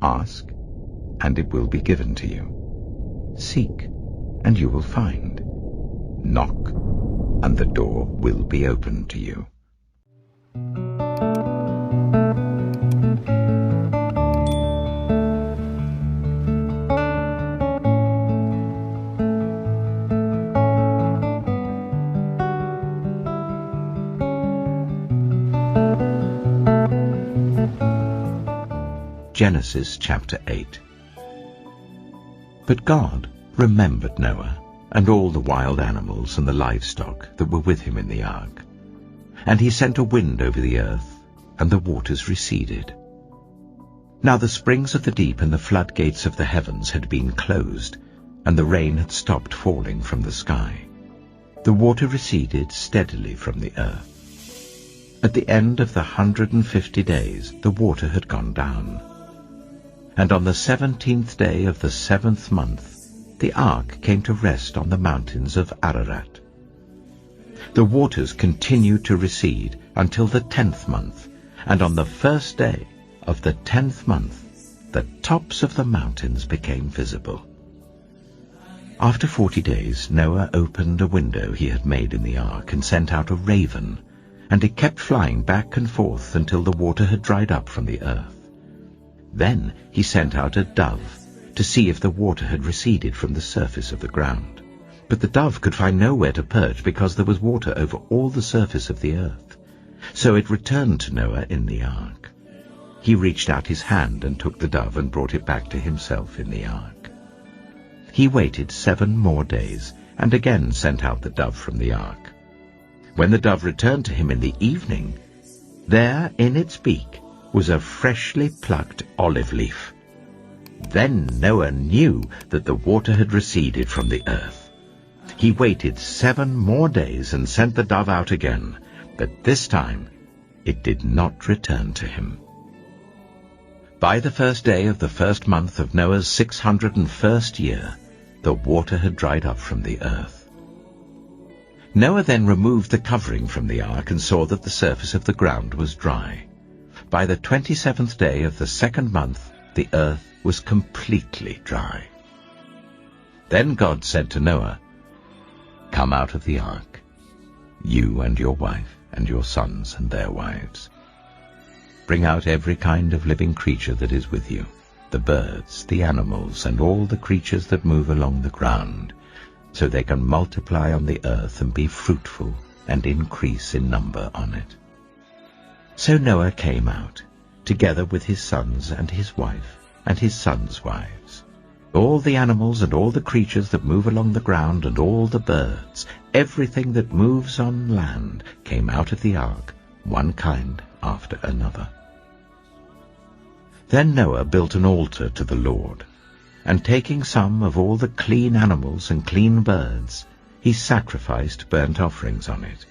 Ask, and it will be given to you. Seek, and you will find. Knock, and the door will be opened to you. Genesis chapter 8. But God remembered Noah and all the wild animals and the livestock that were with him in the ark. And he sent a wind over the earth, and the waters receded. Now the springs of the deep and the floodgates of the heavens had been closed, and the rain had stopped falling from the sky. The water receded steadily from the earth. At the end of the 150 days the water had gone down. And on the 17th day of the 7th month, the ark came to rest on the mountains of Ararat. The waters continued to recede until the 10th month, and on the first day of the 10th month, the tops of the mountains became visible. After 40 days, Noah opened a window he had made in the ark and sent out a raven, and it kept flying back and forth until the water had dried up from the earth. Then he sent out a dove to see if the water had receded from the surface of the ground. But the dove could find nowhere to perch because there was water over all the surface of the earth. So it returned to Noah in the ark. He reached out his hand and took the dove and brought it back to himself in the ark. He waited 7 more days and again sent out the dove from the ark. When the dove returned to him in the evening, there in its beak was a freshly plucked olive leaf. Then Noah knew that the water had receded from the earth. He waited 7 more days and sent the dove out again, but this time it did not return to him. By the first day of the 1st month of Noah's 601st year, the water had dried up from the earth. Noah then removed the covering from the ark and saw that the surface of the ground was dry. By the 27th day of the 2nd month, the earth was completely dry. Then God said to Noah, "Come out of the ark, you and your wife and your sons and their wives. Bring out every kind of living creature that is with you, the birds, the animals, and all the creatures that move along the ground, so they can multiply on the earth and be fruitful and increase in number on it." So Noah came out, together with his sons and his wife and his sons' wives. All the animals and all the creatures that move along the ground and all the birds, everything that moves on land, came out of the ark, one kind after another. Then Noah built an altar to the Lord, and taking some of all the clean animals and clean birds, he sacrificed burnt offerings on it.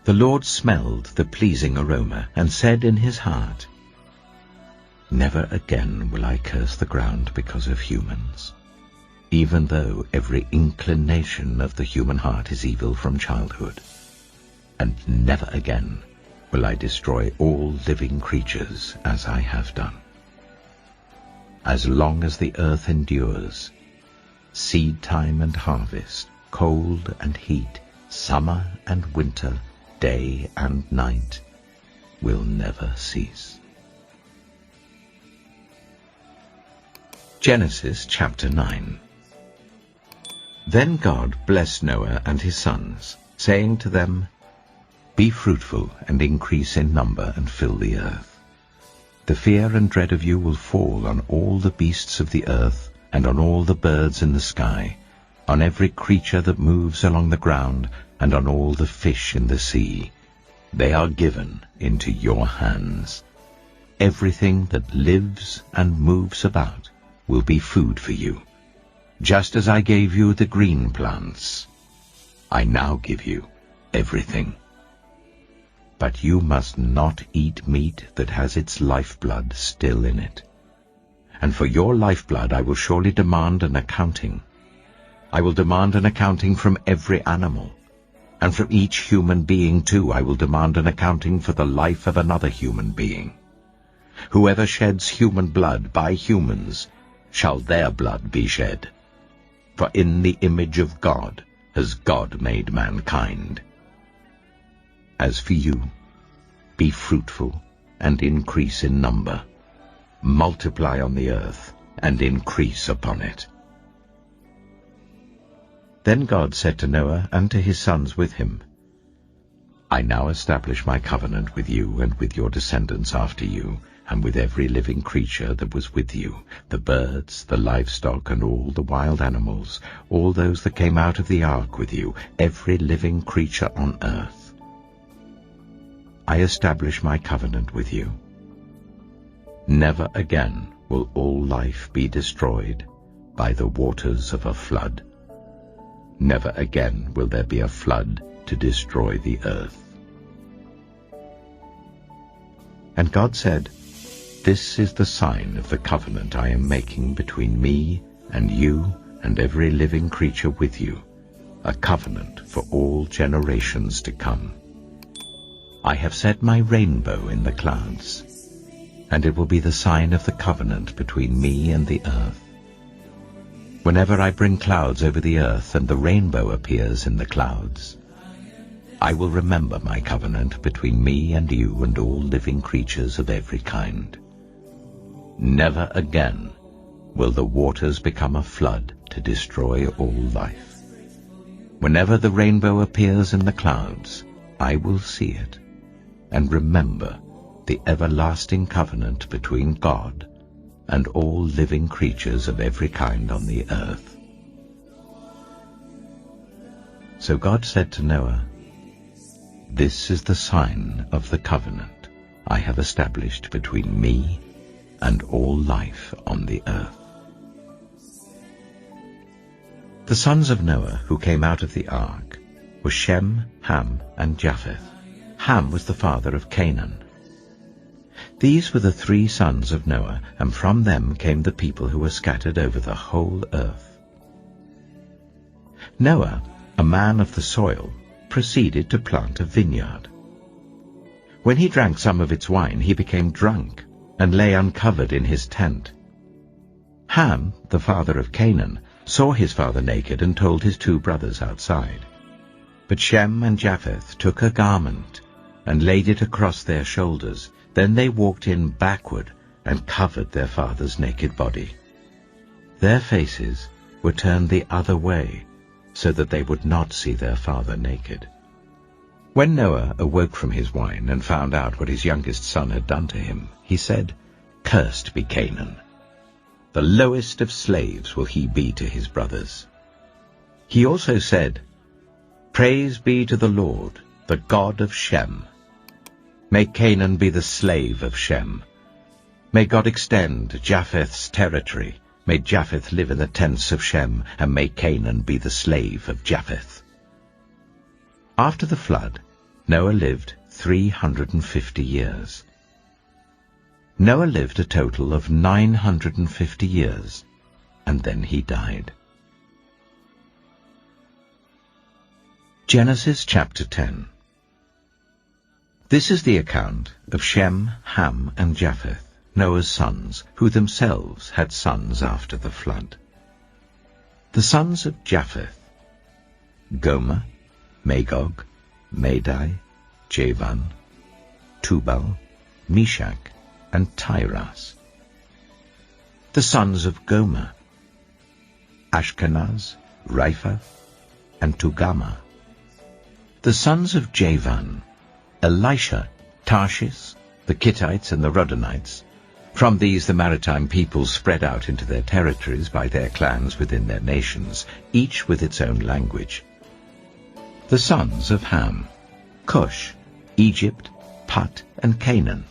The Lord smelled the pleasing aroma and said in his heart, "Never again will I curse the ground because of humans, even though every inclination of the human heart is evil from childhood. And never again will I destroy all living creatures as I have done. As long as the earth endures, seed time and harvest, cold and heat, summer and winter, day and night will never cease." Genesis chapter 9. Then God blessed Noah and his sons, saying to them, "Be fruitful and increase in number and fill the earth. The fear and dread of you will fall on all the beasts of the earth and on all the birds in the sky, on every creature that moves along the ground, and on all the fish in the sea. They are given into your hands. Everything that lives and moves about will be food for you. Just as I gave you the green plants, I now give you everything. But you must not eat meat that has its lifeblood still in it. And for your lifeblood I will surely demand an accounting. I will demand an accounting from every animal. And from each human being, too, I will demand an accounting for the life of another human being. Whoever sheds human blood by humans, shall their blood be shed. For in the image of God has God made mankind. As for you, be fruitful and increase in number. Multiply on the earth and increase upon it. Then God said to Noah and to his sons with him, I now establish my covenant with you and with your descendants after you, and with every living creature that was with you, the birds, the livestock, and all the wild animals, all those that came out of the ark with you, every living creature on earth. I establish my covenant with you. Never again will all life be destroyed by the waters of a flood. Never again will there be a flood to destroy the earth. And God said, This is the sign of the covenant I am making between me and you and every living creature with you, a covenant for all generations to come. I have set my rainbow in the clouds, and it will be the sign of the covenant between me and the earth. Whenever I bring clouds over the earth and the rainbow appears in the clouds, I will remember my covenant between me and you and all living creatures of every kind. Never again will the waters become a flood to destroy all life. Whenever the rainbow appears in the clouds, I will see it and remember the everlasting covenant between God and all living creatures of every kind on the earth. So God said to Noah, This is the sign of the covenant I have established between me and all life on the earth. The sons of Noah who came out of the ark were Shem, Ham, and Japheth. Ham was the father of Canaan. These were the 3 sons of Noah, and from them came the people who were scattered over the whole earth. Noah, a man of the soil, proceeded to plant a vineyard. When he drank some of its wine, he became drunk and lay uncovered in his tent. Ham, the father of Canaan, saw his father naked and told his 2 brothers outside. But Shem and Japheth took a garment and laid it across their shoulders. Then they walked in backward and covered their father's naked body. Their faces were turned the other way, so that they would not see their father naked. When Noah awoke from his wine and found out what his youngest son had done to him, he said, Cursed be Canaan. The lowest of slaves will he be to his brothers. He also said, Praise be to the Lord, the God of Shem. May Canaan be the slave of Shem. May God extend Japheth's territory. May Japheth live in the tents of Shem, and may Canaan be the slave of Japheth. After the flood, Noah lived 350 years. Noah lived a total of 950 years, and then he died. Genesis chapter 10. This is the account of Shem, Ham, and Japheth, Noah's sons, who themselves had sons after the flood. The sons of Japheth: Gomer, Magog, Madai, Javan, Tubal, Meshach, and Tiras. The sons of Gomer: Ashkenaz, Riphath, and Togarmah. The sons of Javan: Elisha, Tarshish, the Kittites, and the Rodanites. From these the maritime peoples spread out into their territories by their clans within their nations, each with its own language. The sons of Ham: Cush, Egypt, Put, and Canaan.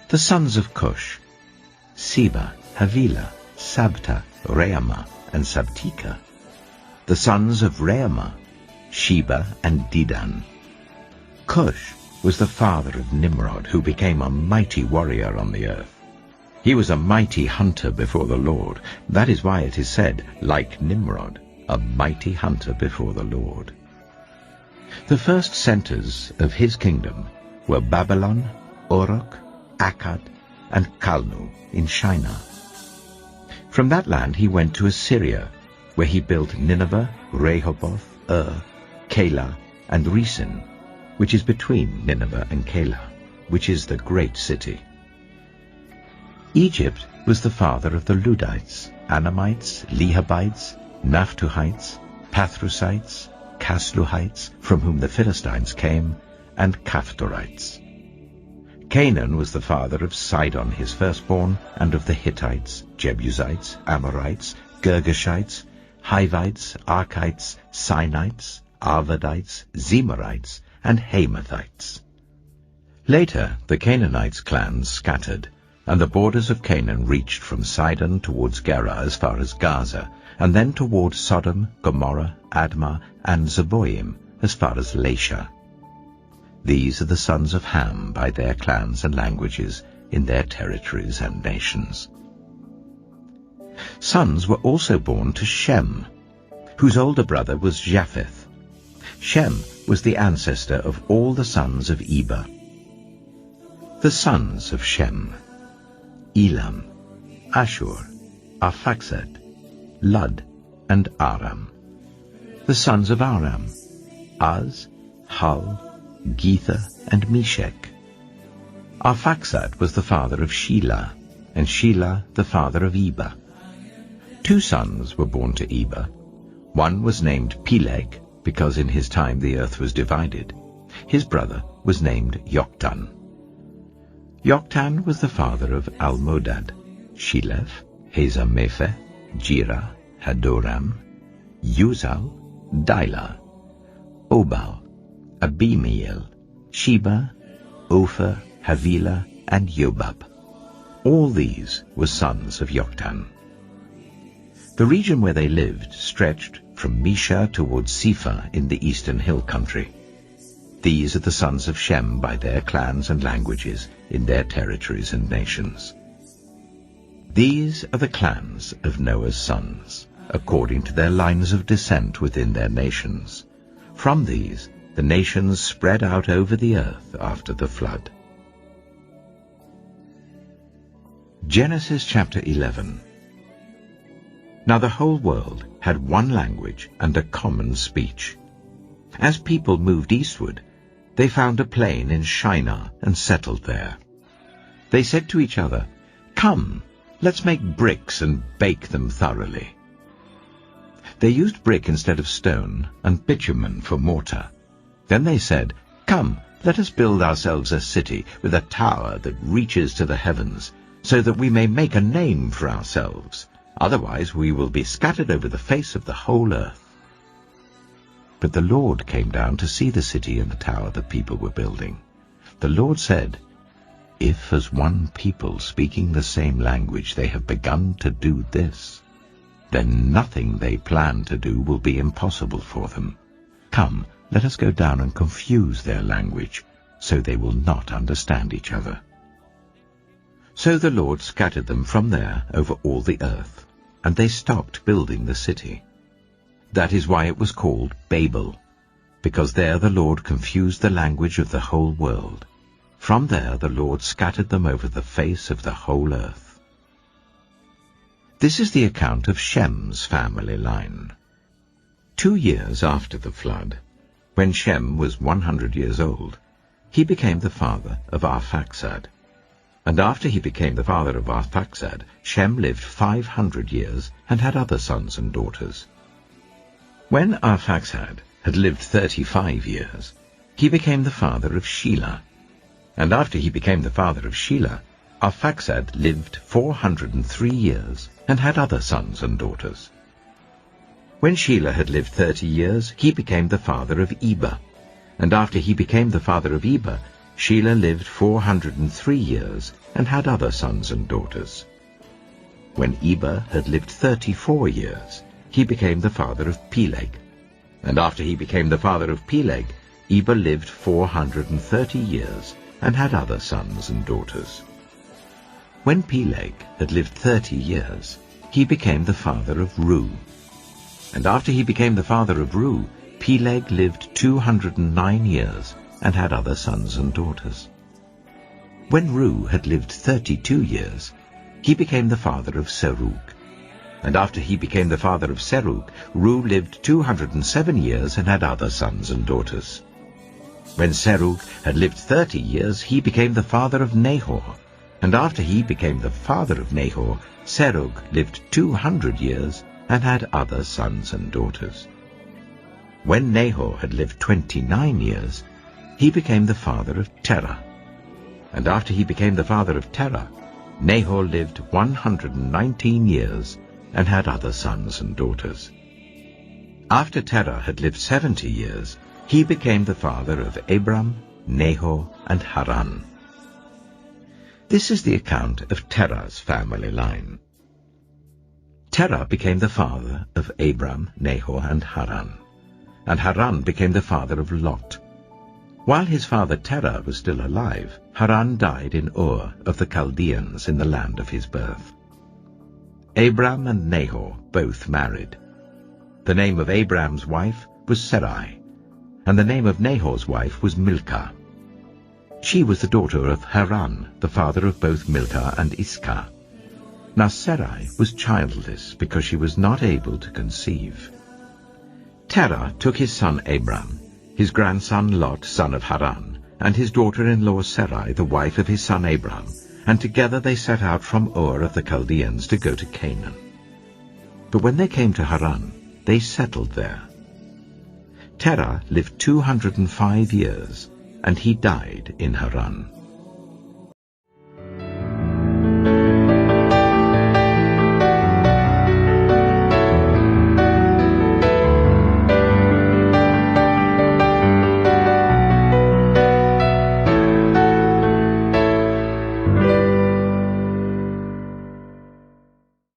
The sons of Cush: Seba, Havilah, Sabta, Reamah, and Sabtika. The sons of Reamah: Sheba and Dedan. Cush was the father of Nimrod, who became a mighty warrior on the earth. He was a mighty hunter before the Lord. That is why it is said, like Nimrod, a mighty hunter before the Lord. The first centers of his kingdom were Babylon, Uruk, Akkad, and Calnu in Shinar. From that land he went to Assyria, where he built Nineveh, Rehoboth, Calah, and Resen, which is between Nineveh and Calah, which is the great city. Egypt was the father of the Ludites, Anamites, Lehabites, Naphtuhites, Pathrusites, Casluhites, from whom the Philistines came, and Caphtorites. Canaan was the father of Sidon his firstborn, and of the Hittites, Jebusites, Amorites, Girgashites, Hivites, Archites, Sinites, Arvadites, Zemarites, and Hamathites. Later the Canaanites' clans scattered, and the borders of Canaan reached from Sidon towards Gerar as far as Gaza, and then toward Sodom, Gomorrah, Admah, and Zeboim as far as Lasha. These are the sons of Ham by their clans and languages, in their territories and nations. Sons were also born to Shem, whose older brother was Japheth. Shem was the ancestor of all the sons of Eber. The sons of Shem: Elam, Ashur, Arphaxad, Lud, and Aram. The sons of Aram: Az, Hul, Gether, and Meshech. Arphaxad was the father of Shelah, and Shelah the father of Eber. 2 sons were born to Eber. One was named Peleg, because in his time the earth was divided. His brother was named Joktan. Joktan was the father of Almodad, Sheleph, Hazamepheth, Jirah, Hadoram, Uzal, Dilah, Obal, Abimeel, Sheba, Ophir, Havilah, and Jobab. All these were sons of Joktan. The region where they lived stretched from Mesha towards Sephah in the eastern hill country. These are the sons of Shem by their clans and languages, in their territories and nations. These are the clans of Noah's sons, according to their lines of descent within their nations. From these the nations spread out over the earth after the flood. Genesis chapter 11. Now the whole world had one language and a common speech. As people moved eastward, they found a plain in Shinar and settled there. They said to each other, "Come, let's make bricks and bake them thoroughly." They used brick instead of stone, and bitumen for mortar. Then they said, "Come, let us build ourselves a city with a tower that reaches to the heavens, so that we may make a name for ourselves. Otherwise we will be scattered over the face of the whole earth." But the Lord came down to see the city and the tower the people were building. The Lord said, "If as one people speaking the same language they have begun to do this, then nothing they plan to do will be impossible for them. Come, let us go down and confuse their language, so they will not understand each other." So the Lord scattered them from there over all the earth, and they stopped building the city. That is why it was called Babel, because there the Lord confused the language of the whole world. From there the Lord scattered them over the face of the whole earth. This is the account of Shem's family line. 2 years after the flood, when Shem was 100 years old, he became the father of Arphaxad. And after he became the father of Arphaxad, Shem lived 500 years and had other sons and daughters. When Arphaxad had lived 35 years, he became the father of Shelah. And after he became the father of Shelah, Arphaxad lived 403 years and had other sons and daughters. When Shelah had lived 30 years, he became the father of Eber. And after he became the father of Eber, Shelah lived 403 years and had other sons and daughters. When Eber had lived 34 years, he became the father of Peleg. And after he became the father of Peleg, Eber lived 430 years and had other sons and daughters. When Peleg had lived 30 years, he became the father of Reu. And after he became the father of Reu, Peleg lived 209 years and had other sons and daughters. When Ru had lived 32 years, he became the father of Serug. And after he became the father of Serug, Ru lived 207 years and had other sons and daughters. When Serug had lived 30 years, he became the father of Nahor. And after he became the father of Nahor, Serug lived 200 years and had other sons and daughters. When Nahor had lived 29 years, he became the father of Terah. And after he became the father of Terah, Nahor lived 119 years and had other sons and daughters. After Terah had lived 70 years, he became the father of Abram, Nahor, and Haran. This is the account of Terah's family line. Terah became the father of Abram, Nahor, and Haran. And Haran became the father of Lot. While his father Terah was still alive, Haran died in Ur of the Chaldeans in the land of his birth. Abram and Nahor both married. The name of Abram's wife was Sarai, and the name of Nahor's wife was Milcah. She was the daughter of Haran, the father of both Milcah and Iscah. Now Sarai was childless because she was not able to conceive. Terah took his son Abram, his grandson Lot, son of Haran, and his daughter-in-law Sarai, the wife of his son Abram, and together they set out from Ur of the Chaldeans to go to Canaan. But when they came to Haran, they settled there. Terah lived 205 years, and he died in Haran.